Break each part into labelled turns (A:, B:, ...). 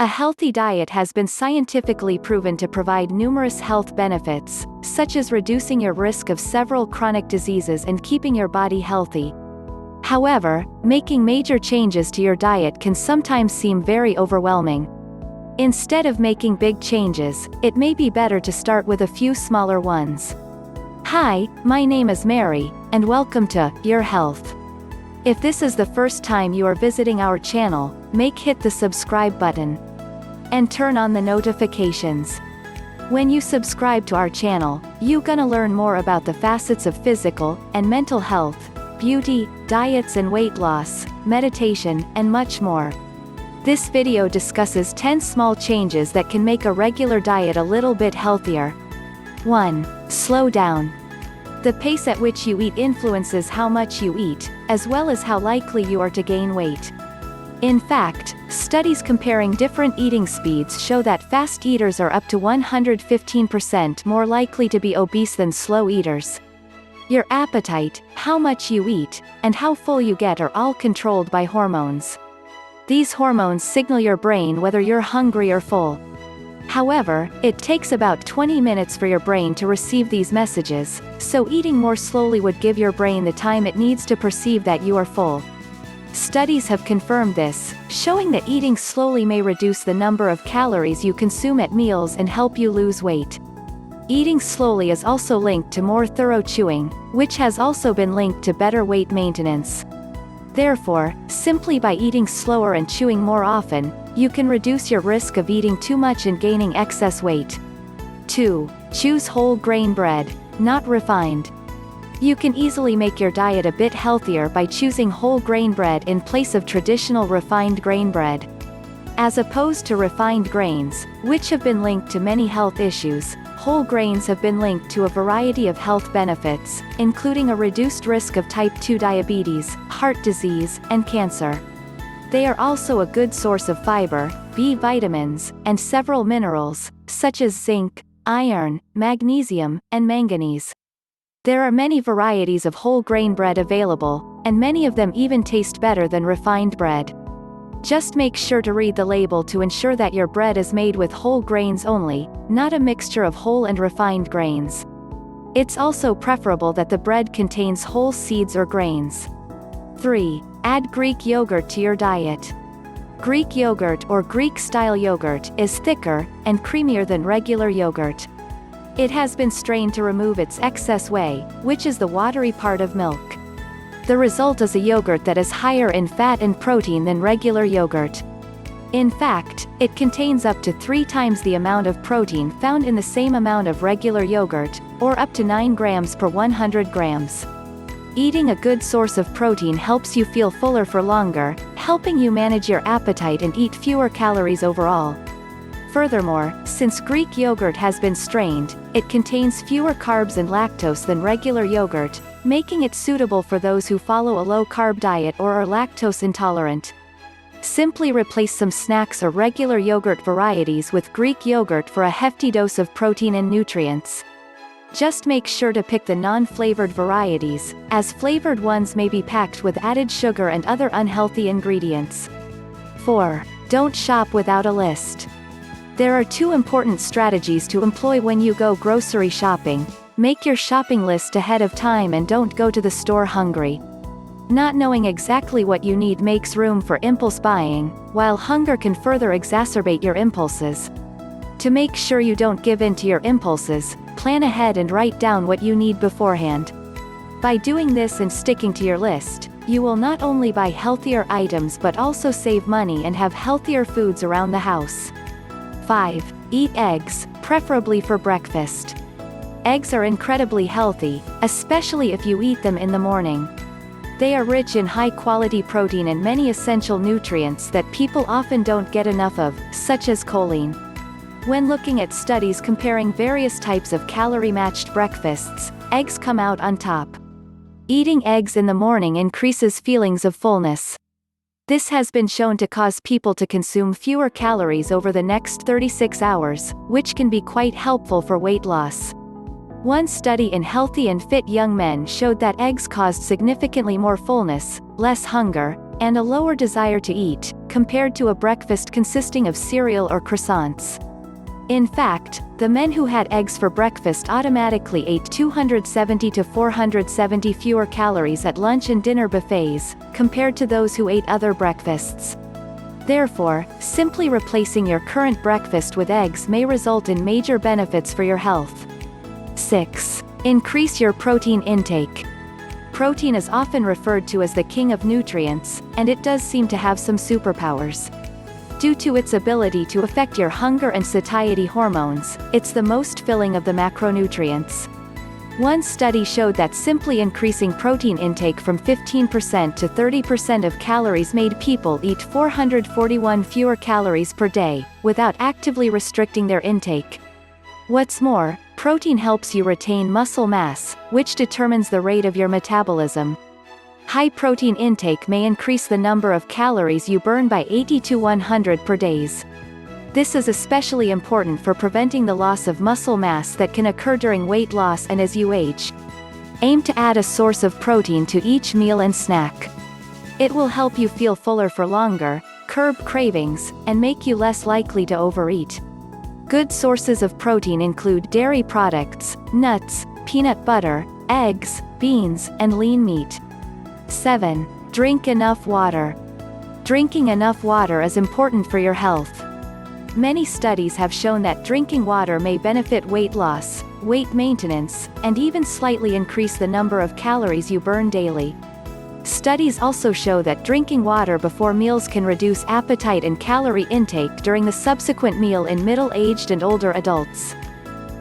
A: A healthy diet has been scientifically proven to provide numerous health benefits, such as reducing your risk of several chronic diseases and keeping your body healthy. However, making major changes to your diet can sometimes seem very overwhelming. Instead of making big changes, it may be better to start with a few smaller ones. Hi, my name is Mary, and welcome to Your Health. If this is the first time you are visiting our channel, hit the subscribe button and turn on the notifications. When you subscribe to our channel, you're gonna learn more about the facets of physical and mental health, beauty, diets and weight loss, meditation, and much more. This video discusses 10 small changes that can make a regular diet a little bit healthier. 1. Slow down. The pace at which you eat influences how much you eat, as well as how likely you are to gain weight. In fact, studies comparing different eating speeds show that fast eaters are up to 115% more likely to be obese than slow eaters. Your appetite, how much you eat, and how full you get are all controlled by hormones. These hormones signal your brain whether you're hungry or full. However, it takes about 20 minutes for your brain to receive these messages, so eating more slowly would give your brain the time it needs to perceive that you are full. Studies have confirmed this, showing that eating slowly may reduce the number of calories you consume at meals and help you lose weight. Eating slowly is also linked to more thorough chewing, which has also been linked to better weight maintenance. Therefore, simply by eating slower and chewing more often, you can reduce your risk of eating too much and gaining excess weight. 2. Choose whole grain bread, not refined. You can easily make your diet a bit healthier by choosing whole grain bread in place of traditional refined grain bread. As opposed to refined grains, which have been linked to many health issues, whole grains have been linked to a variety of health benefits, including a reduced risk of type 2 diabetes, heart disease, and cancer. They are also a good source of fiber, B vitamins, and several minerals, such as zinc, iron, magnesium, and manganese. There are many varieties of whole grain bread available, and many of them even taste better than refined bread. Just make sure to read the label to ensure that your bread is made with whole grains only, not a mixture of whole and refined grains. It's also preferable that the bread contains whole seeds or grains. 3. Add Greek yogurt to your diet. Greek yogurt or Greek-style yogurt is thicker and creamier than regular yogurt. It has been strained to remove its excess whey, which is the watery part of milk. The result is a yogurt that is higher in fat and protein than regular yogurt. In fact, it contains up to 3 times the amount of protein found in the same amount of regular yogurt, or up to 9 grams per 100 grams. Eating a good source of protein helps you feel fuller for longer, helping you manage your appetite and eat fewer calories overall. Furthermore, since Greek yogurt has been strained, it contains fewer carbs and lactose than regular yogurt, making it suitable for those who follow a low-carb diet or are lactose intolerant. Simply replace some snacks or regular yogurt varieties with Greek yogurt for a hefty dose of protein and nutrients. Just make sure to pick the non-flavored varieties, as flavored ones may be packed with added sugar and other unhealthy ingredients. 4. Don't shop without a list. There are 2 important strategies to employ when you go grocery shopping. Make your shopping list ahead of time and don't go to the store hungry. Not knowing exactly what you need makes room for impulse buying, while hunger can further exacerbate your impulses. To make sure you don't give in to your impulses, plan ahead and write down what you need beforehand. By doing this and sticking to your list, you will not only buy healthier items but also save money and have healthier foods around the house. 5. Eat eggs, preferably for breakfast. Eggs are incredibly healthy, especially if you eat them in the morning. They are rich in high-quality protein and many essential nutrients that people often don't get enough of, such as choline. When looking at studies comparing various types of calorie-matched breakfasts, eggs come out on top. Eating eggs in the morning increases feelings of fullness. This has been shown to cause people to consume fewer calories over the next 36 hours, which can be quite helpful for weight loss. One study in healthy and fit young men showed that eggs caused significantly more fullness, less hunger, and a lower desire to eat, compared to a breakfast consisting of cereal or croissants. In fact, the men who had eggs for breakfast automatically ate 270 to 470 fewer calories at lunch and dinner buffets, compared to those who ate other breakfasts. Therefore, simply replacing your current breakfast with eggs may result in major benefits for your health. 6. Increase your protein intake. Protein is often referred to as the king of nutrients, and it does seem to have some superpowers. Due to its ability to affect your hunger and satiety hormones, it's the most filling of the macronutrients. One study showed that simply increasing protein intake from 15% to 30% of calories made people eat 441 fewer calories per day, without actively restricting their intake. What's more, protein helps you retain muscle mass, which determines the rate of your metabolism. High protein intake may increase the number of calories you burn by 80 to 100 per day. This is especially important for preventing the loss of muscle mass that can occur during weight loss and as you age. Aim to add a source of protein to each meal and snack. It will help you feel fuller for longer, curb cravings, and make you less likely to overeat. Good sources of protein include dairy products, nuts, peanut butter, eggs, beans, and lean meat. 7. Drink enough water. Drinking enough water is important for your health. Many studies have shown that drinking water may benefit weight loss, weight maintenance, and even slightly increase the number of calories you burn daily. Studies also show that drinking water before meals can reduce appetite and calorie intake during the subsequent meal in middle-aged and older adults.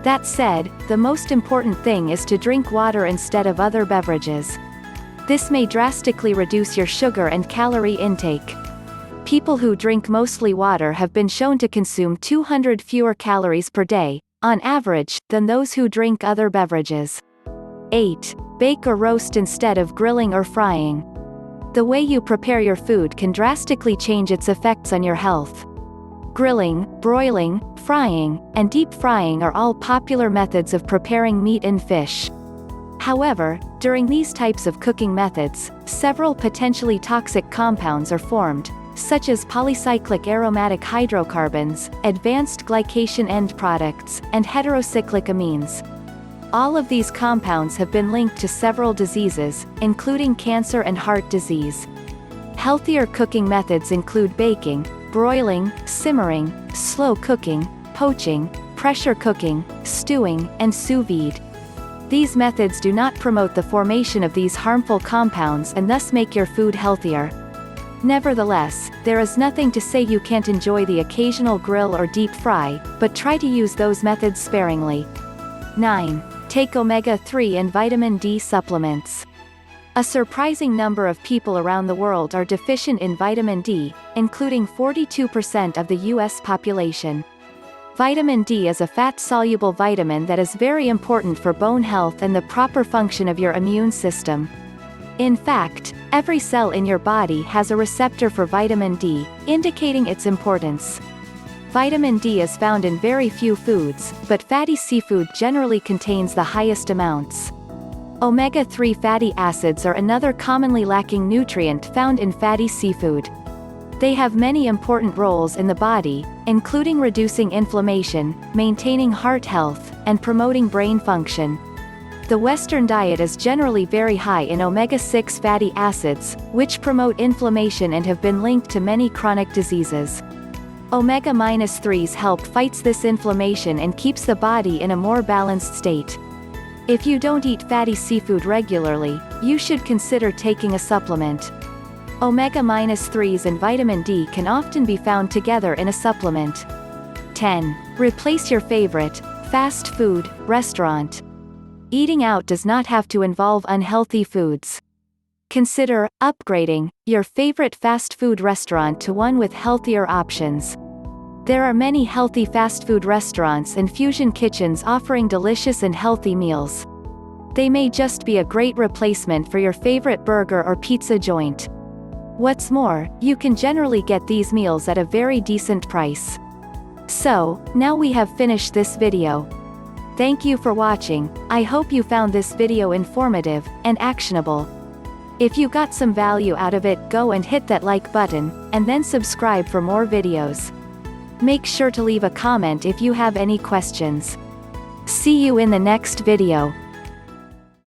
A: That said, the most important thing is to drink water instead of other beverages. This may drastically reduce your sugar and calorie intake. People who drink mostly water have been shown to consume 200 fewer calories per day, on average, than those who drink other beverages. 8. Bake or roast instead of grilling or frying. The way you prepare your food can drastically change its effects on your health. Grilling, broiling, frying, and deep frying are all popular methods of preparing meat and fish. However, during these types of cooking methods, several potentially toxic compounds are formed, such as polycyclic aromatic hydrocarbons, advanced glycation end products, and heterocyclic amines. All of these compounds have been linked to several diseases, including cancer and heart disease. Healthier cooking methods include baking, broiling, simmering, slow cooking, poaching, pressure cooking, stewing, and sous vide. These methods do not promote the formation of these harmful compounds and thus make your food healthier. Nevertheless, there is nothing to say you can't enjoy the occasional grill or deep fry, but try to use those methods sparingly. 9. Take omega-3 and vitamin D supplements. A surprising number of people around the world are deficient in vitamin D, including 42% of the US population. Vitamin D is a fat-soluble vitamin that is very important for bone health and the proper function of your immune system. In fact, every cell in your body has a receptor for vitamin D, indicating its importance. Vitamin D is found in very few foods, but fatty seafood generally contains the highest amounts. Omega-3 fatty acids are another commonly lacking nutrient found in fatty seafood. They have many important roles in the body, including reducing inflammation, maintaining heart health, and promoting brain function. The Western diet is generally very high in omega-6 fatty acids, which promote inflammation and have been linked to many chronic diseases. Omega-3s help fights this inflammation and keeps the body in a more balanced state. If you don't eat fatty seafood regularly, you should consider taking a supplement. Omega-3s and vitamin D can often be found together in a supplement. 10. Replace your favorite fast food restaurant. Eating out does not have to involve unhealthy foods. Consider upgrading your favorite fast food restaurant to one with healthier options. There are many healthy fast food restaurants and fusion kitchens offering delicious and healthy meals. They may just be a great replacement for your favorite burger or pizza joint. What's more, you can generally get these meals at a very decent price. So, now we have finished this video. Thank you for watching. I hope you found this video informative and actionable. If you got some value out of it, go and hit that like button, and then subscribe for more videos. Make sure to leave a comment if you have any questions. See you in the next video.